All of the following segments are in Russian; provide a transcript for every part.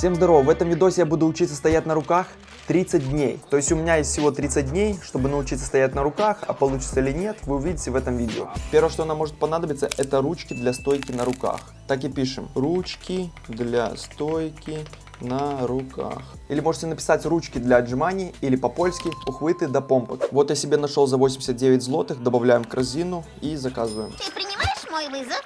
Всем здорово! В этом видосе я буду учиться стоять на руках 30 дней. То есть у меня есть всего 30 дней, чтобы научиться стоять на руках, а получится или нет, вы увидите в этом видео. Первое, что нам может понадобиться, это ручки для стойки на руках. Так и пишем. Ручки для стойки на руках. Или можете написать ручки для отжиманий, или по-польски ухвыты до помпок. Вот я себе нашел за 89 злотых, добавляем в корзину и заказываем. Ты принимаешь мой вызов?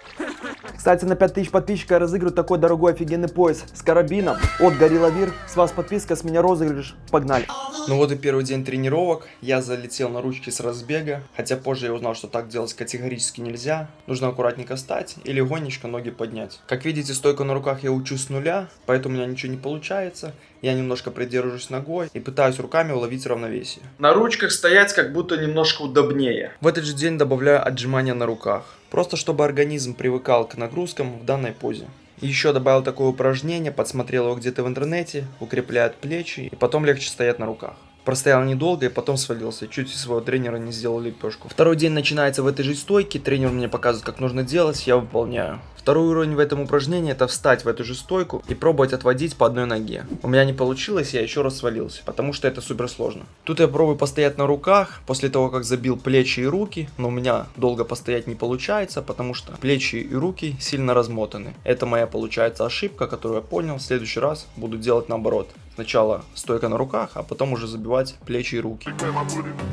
Кстати, на 5000 подписчиков я разыграю такой дорогой офигенный пояс с карабином от Gorilla Wear. С вас подписка, с меня розыгрыш. Погнали! Ну вот и первый день тренировок. Я залетел на ручки с разбега. Хотя позже я узнал, что так делать категорически нельзя. Нужно аккуратненько встать и легонечко ноги поднять. Как видите, стойку на руках я учу с нуля, поэтому у меня ничего не получается. Я немножко придерживаюсь ногой и пытаюсь руками уловить равновесие. На ручках стоять как будто немножко удобнее. В этот же день добавляю отжимания на руках. Просто чтобы организм привыкал к нагрузкам в данной позе. Еще добавил такое упражнение, подсмотрел его где-то в интернете, укрепляет плечи и потом легче стоять на руках. Простоял недолго и потом свалился, чуть из своего тренера не сделал лепешку. Второй день начинается в этой же стойке, тренер мне показывает, как нужно делать, я выполняю. Второй уровень в этом упражнении — это встать в эту же стойку и пробовать отводить по одной ноге. У меня не получилось, я еще раз свалился, потому что это супер сложно. Тут я пробую постоять на руках, после того как забил плечи и руки, но у меня долго постоять не получается, потому что плечи и руки сильно размотаны. Это моя получается ошибка, которую я понял, в следующий раз буду делать наоборот. Сначала стойка на руках, а потом уже забивать плечи и руки.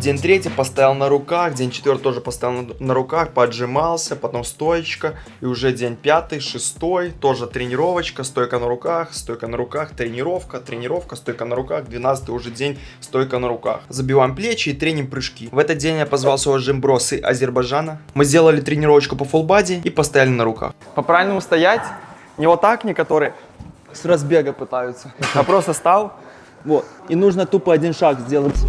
День третий постоял на руках, день четвертый тоже постоял на руках, поджимался, потом стоечка, и уже день пятый, шестой, тоже тренировочка, стойка на руках, тренировка, стойка на руках, 12-й уже день, стойка на руках. Забиваем плечи и треним прыжки. В этот день я позвал своего джимбро с Азербайджана. Мы сделали тренировочку по фулл-бади и постояли на руках. По-правильному стоять, не вот так, не которые с разбега пытаются, а просто стал, вот, и нужно тупо один шаг сделать.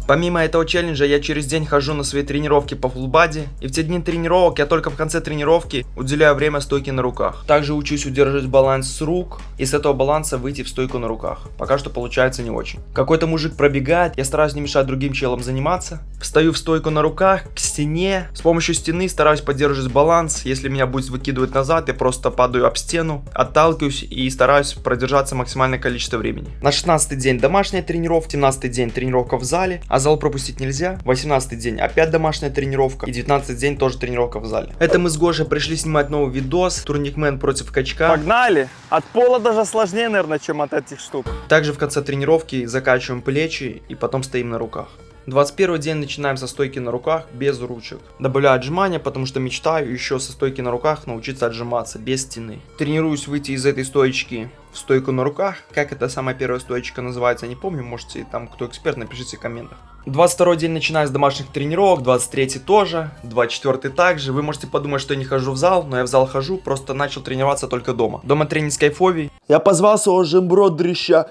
Помимо этого челленджа, я через день хожу на свои тренировки по фулл-бади, и в те дни тренировок я только в конце тренировки уделяю время стойке на руках. Также учусь удерживать баланс с рук, и с этого баланса выйти в стойку на руках. Пока что получается не очень. Какой-то мужик пробегает, я стараюсь не мешать другим челам заниматься. Встаю в стойку на руках, к стене, с помощью стены стараюсь поддерживать баланс. Если меня будет выкидывать назад, я просто падаю об стену, отталкиваюсь и стараюсь продержаться максимальное количество времени. На 16-й день домашняя тренировка, 17-й день тренировка в зале, а зал пропустить нельзя. 18-й день опять домашняя тренировка. И 19-й день тоже тренировка в зале. Это мы с Гошей пришли снимать новый видос. Турникмен против качка. Погнали! От пола даже сложнее, наверное, чем от этих штук. Также в конце тренировки закачиваем плечи и потом стоим на руках. 21 день начинаем со стойки на руках без ручек. Добавляю отжимания, потому что мечтаю еще со стойки на руках научиться отжиматься без стены. Тренируюсь выйти из этой стоечки в стойку на руках. Как эта самая первая стоечка называется, не помню. Можете там, кто эксперт, напишите в комментах. 22 день начинаю с домашних тренировок, 23 тоже, 24 также. Вы можете подумать, что я не хожу в зал, но я в зал хожу, просто начал тренироваться только дома. Дома тренинг с кайфовей. Я позвал своего жимбро дрища,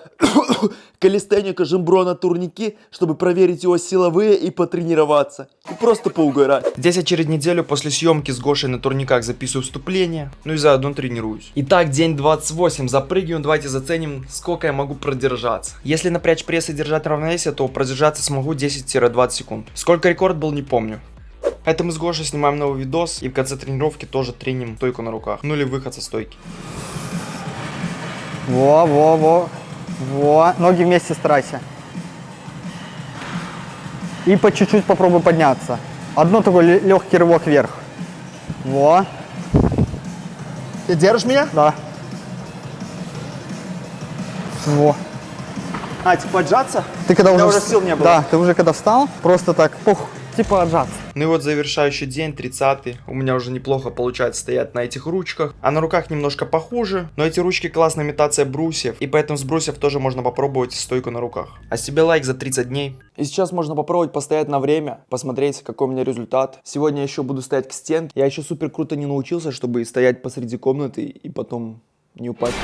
калистеника жимбро на турники, чтобы проверить его силовые и потренироваться. И просто поугарать. Здесь я через неделю после съемки с Гошей на турниках записываю вступление, ну и заодно тренируюсь. Итак, день 28, запрыгиваем, давайте заценим, сколько я могу продержаться. Если напрячь пресс и держать равновесие, то продержаться смогу 10-20 секунд. Сколько рекорд был, не помню. Это мы с Гошей снимаем новый видос и в конце тренировки тоже треним стойку на руках. Ну или выход со стойки. Во. Ноги вместе старайся. И по чуть-чуть попробуй подняться. Одно такой легкий рывок вверх. Во. Ты держишь меня? Да. Во. А, типа отжаться? Ты когда уже сил не было. Да, ты уже когда встал, просто так, типа отжаться. Ну и вот завершающий день, 30-й. У меня уже неплохо получается стоять на этих ручках. А на руках немножко похуже. Но эти ручки классная имитация брусьев. И поэтому с брусьев тоже можно попробовать стойку на руках. А себе лайк за 30 дней. И сейчас можно попробовать постоять на время. Посмотреть, какой у меня результат. Сегодня я еще буду стоять к стенке. Я еще супер круто не научился, чтобы стоять посреди комнаты и потом не упасть.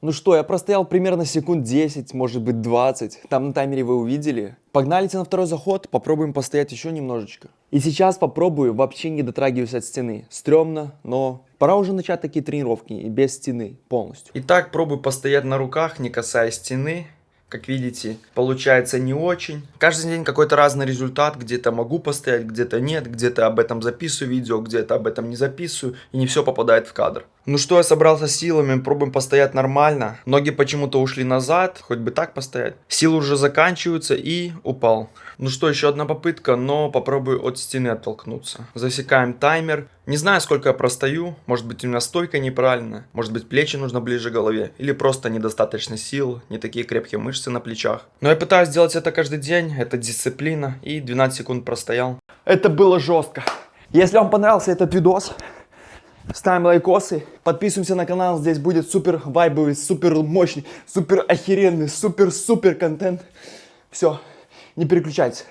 Ну что, я простоял примерно секунд 10, может быть 20. Там на таймере вы увидели. Погналите на второй заход, попробуем постоять еще немножечко. И сейчас попробую, вообще не дотрагиваясь от стены. Стрёмно, но пора уже начать такие тренировки и без стены полностью. Итак, пробую постоять на руках, не касаясь стены. Как видите, получается не очень. Каждый день какой-то разный результат. Где-то могу постоять, где-то нет. Где-то об этом записываю видео, где-то об этом не записываю. И не все попадает в кадр. Ну что, я собрался силами, пробуем постоять нормально. Ноги почему-то ушли назад, хоть бы так постоять. Силы уже заканчиваются и упал. Ну что, еще одна попытка, но попробую от стены оттолкнуться. Засекаем таймер. Не знаю, сколько я простою. Может быть, у меня стойка неправильная. Может быть, плечи нужно ближе к голове. Или просто недостаточно сил, не такие крепкие мышцы на плечах. Но я пытаюсь делать это каждый день. Это дисциплина. И 12 секунд простоял. Это было жестко. Если вам понравился этот видос, ставим лайкосы, подписываемся на канал, здесь будет супер вайбовый, супер мощный, супер охеренный, супер контент. Все, не переключайтесь.